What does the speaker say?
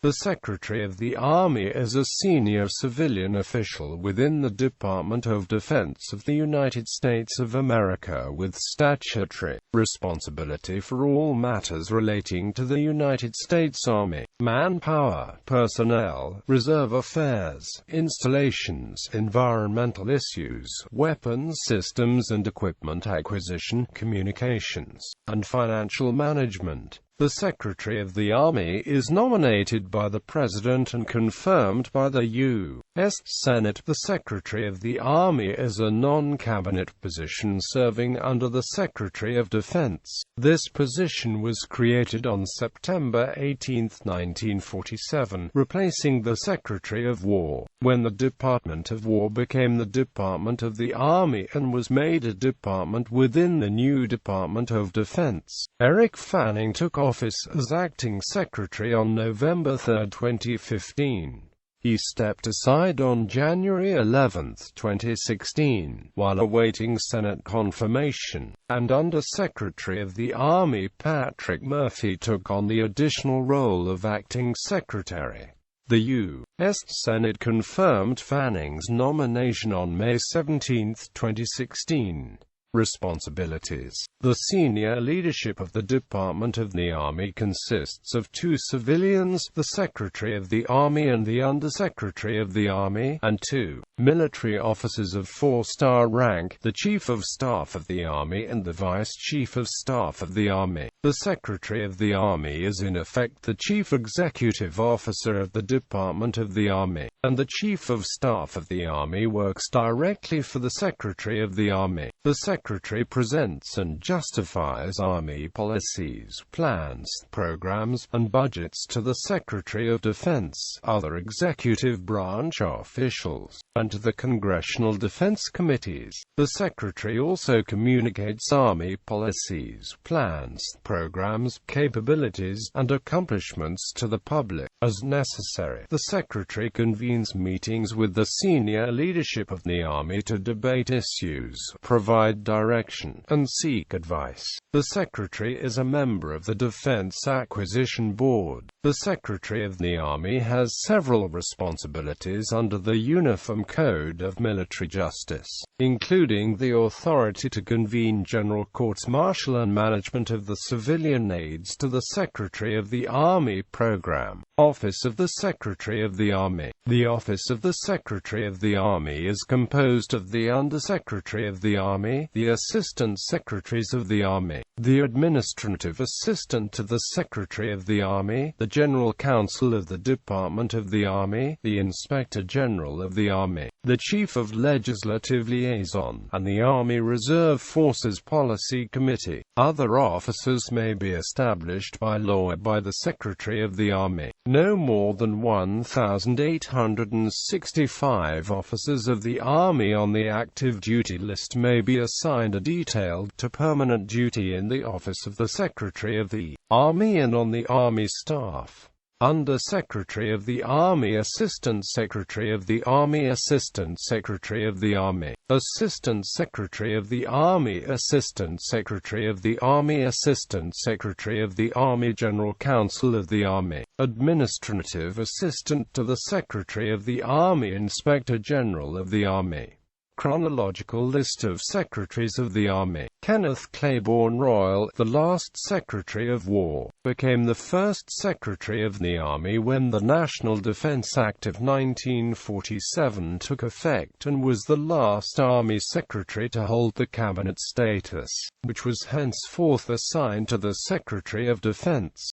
The Secretary of the Army is a senior civilian official within the Department of Defense of the United States of America with statutory responsibility for all matters relating to the United States Army: manpower, personnel, reserve affairs, installations, environmental issues, weapons systems and equipment acquisition, communications, and financial management. The Secretary of the Army is nominated by the President and confirmed by the U.S. Senate. The Secretary of the Army is a non-cabinet position serving under the Secretary of Defense. This position was created on September 18, 1947, replacing the Secretary of War, when the Department of War became the Department of the Army and was made a department within the new Department of Defense. Eric Fanning took office as acting secretary on November 3, 2015. He stepped aside on January 11, 2016, while awaiting Senate confirmation, and Under-Secretary of the Army Patrick Murphy took on the additional role of acting secretary. The U.S. Senate confirmed Fanning's nomination on May 17, 2016. Responsibilities. The senior leadership of the Department of the Army consists of 2 civilians, the Secretary of the Army and the Under-Secretary of the Army, and 2 military officers of 4-star rank, the Chief of Staff of the Army and the Vice Chief of Staff of the Army. The Secretary of the Army is in effect the Chief Executive Officer of the Department of the Army, and the Chief of Staff of the Army works directly for the Secretary of the Army. The Secretary presents and justifies Army policies, plans, programs, and budgets to the Secretary of Defense, other executive branch officials, and to the Congressional Defense Committees. The Secretary also communicates Army policies, plans, programs, capabilities, and accomplishments to the public. As necessary, the Secretary convenes meetings with the senior leadership of the Army to debate issues, provide direction, and seek advice. The Secretary is a member of the Defense Acquisition Board. The Secretary of the Army has several responsibilities under the Uniform Code of Military Justice, including the authority to convene general courts-martial and management of the civilian aids to the Secretary of the Army program. Office of the Secretary of the Army. The Office of the Secretary of the Army is composed of the Under-Secretary of the Army, the Assistant Secretaries of the Army, the Administrative Assistant to the Secretary of the Army, the General Counsel of the Department of the Army, the Inspector General of the Army, the Chief of Legislative Liaison, and the Army Reserve Forces Policy Committee. Other officers may be established by law by the Secretary of the Army. No more than 1,865 officers of the Army on the active duty list may be assigned a detailed to permanent duty in the office of the Secretary of the Army and on the Army staff. Under-Secretary of the Army, Assistant Secretary of the Army, Assistant Secretary of the Army, Assistant Secretary of the Army, Assistant Secretary of the Army, Assistant Secretary of the Army, General Counsel of the Army, Administrative Assistant to the Secretary of the Army, Inspector General of the Army. Chronological list of Secretaries of the Army. Kenneth Claiborne Royal, the last Secretary of War, became the first Secretary of the Army when the National Defense Act of 1947 took effect and was the last Army Secretary to hold the Cabinet status, which was henceforth assigned to the Secretary of Defense.